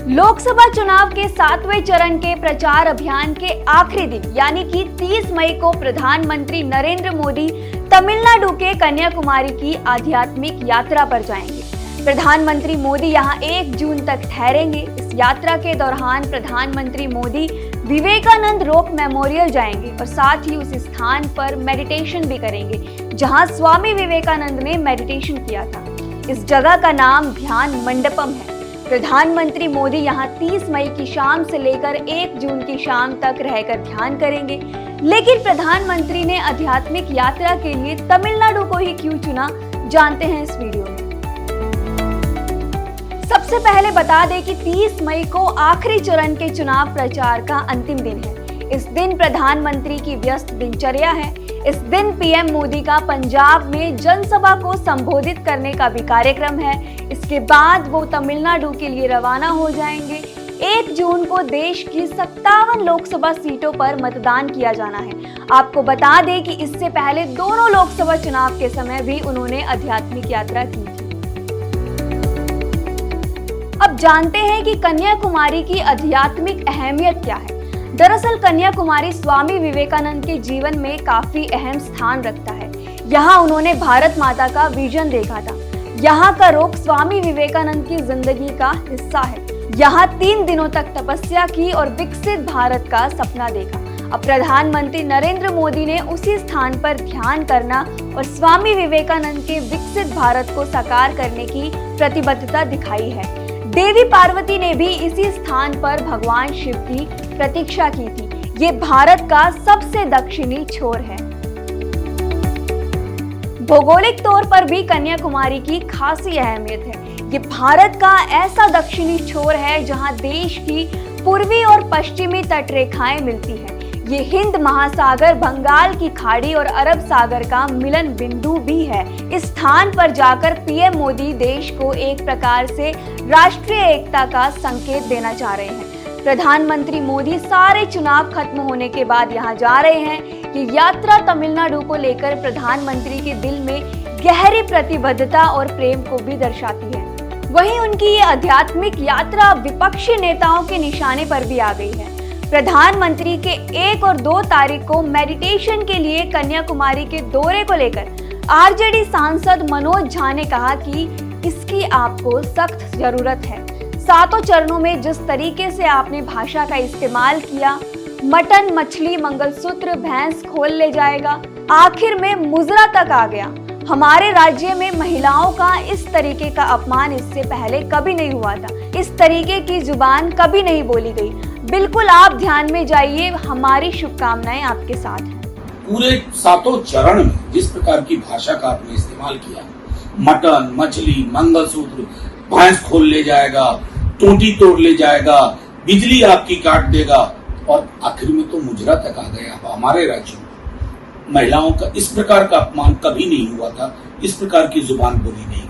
लोकसभा चुनाव के 7वें चरण के प्रचार अभियान के आखिरी दिन यानी कि 30 मई को प्रधानमंत्री नरेंद्र मोदी तमिलनाडु के कन्याकुमारी की आध्यात्मिक यात्रा पर जाएंगे। प्रधानमंत्री मोदी यहां 1 जून तक ठहरेंगे। इस यात्रा के दौरान प्रधानमंत्री मोदी विवेकानंद रॉक मेमोरियल जाएंगे और साथ ही उस स्थान पर मेडिटेशन भी करेंगे जहां स्वामी विवेकानंद ने मेडिटेशन किया था। इस जगह का नाम ध्यान मंडपम है। प्रधानमंत्री मोदी यहां 30 मई की शाम से लेकर 1 जून की शाम तक रहकर ध्यान करेंगे। लेकिन प्रधानमंत्री ने आध्यात्मिक यात्रा के लिए तमिलनाडु को ही क्यों चुना, जानते हैं इस वीडियो में। सबसे पहले बता दें कि 30 मई को आखिरी चरण के चुनाव प्रचार का अंतिम दिन है। इस दिन प्रधानमंत्री की व्यस्त दिनचर्या है। इस दिन पीएम मोदी का पंजाब में जनसभा को संबोधित करने का भी कार्यक्रम है। इसके बाद वो तमिलनाडु के लिए रवाना हो जाएंगे। 1 जून को देश की 57 लोकसभा सीटों पर मतदान किया जाना है। आपको बता दें कि इससे पहले दोनों लोकसभा चुनाव के समय भी उन्होंने आध्यात्मिक यात्रा की थी। अब जानते हैं कि कन्याकुमारी की आध्यात्मिक अहमियत क्या है। दरअसल कन्याकुमारी स्वामी विवेकानंद के जीवन में काफी अहम स्थान रखता है। यहाँ उन्होंने भारत माता का विजन देखा था। यहाँ का रॉक स्वामी विवेकानंद की जिंदगी का हिस्सा है। यहाँ 3 दिनों तक तपस्या की और विकसित भारत का सपना देखा। अब प्रधानमंत्री नरेंद्र मोदी ने उसी स्थान पर ध्यान करना और स्वामी विवेकानंद के विकसित भारत को साकार करने की प्रतिबद्धता दिखाई है। देवी पार्वती ने भी इसी स्थान पर भगवान शिव की प्रतीक्षा की थी। ये भारत का सबसे दक्षिणी छोर है। भौगोलिक तौर पर भी कन्याकुमारी की खासी अहमियत है। ये भारत का ऐसा दक्षिणी छोर है जहां देश की पूर्वी और पश्चिमी तटरेखाएं मिलती है। ये हिंद महासागर, बंगाल की खाड़ी और अरब सागर का मिलन बिंदु भी है। इस स्थान पर जाकर पीएम मोदी देश को एक प्रकार से राष्ट्रीय एकता का संकेत देना चाह रहे हैं। प्रधानमंत्री मोदी सारे चुनाव खत्म होने के बाद यहाँ जा रहे हैं। ये यात्रा तमिलनाडु को लेकर प्रधानमंत्री के दिल में गहरी प्रतिबद्धता और प्रेम को भी दर्शाती है। वहीं उनकी ये आध्यात्मिक यात्रा विपक्षी नेताओं के निशाने पर भी आ गई है। प्रधानमंत्री के 1 और 2 तारीख को मेडिटेशन के लिए कन्याकुमारी के दौरे को लेकर आरजेडी सांसद मनोज झा ने कहा कि इसकी आपको सख्त जरूरत है। 7 चरणों में जिस तरीके से आपने भाषा का इस्तेमाल किया, मटन, मछली, मंगलसूत्र, भैंस खोल ले जाएगा, आखिर में मुजरा तक आ गया। हमारे राज्य में महिलाओं का इस तरीके का अपमान इससे पहले कभी नहीं हुआ था। इस तरीके की जुबान कभी नहीं बोली गई। बिल्कुल आप ध्यान में जाइए। हमारी शुभकामनाएं आपके साथ हैं। पूरे 7 चरण में जिस प्रकार की भाषा का आपने इस्तेमाल किया, मटन, मछली, मंगलसूत्र, भैंस खोल ले जाएगा, टूटी तोड़ ले जाएगा, बिजली आपकी काट देगा और आखिर में तो मुजरा तक आ गया। हमारे राज्य में महिलाओं का इस प्रकार का अपमान कभी नहीं हुआ था। इस प्रकार की जुबान बोली नहीं।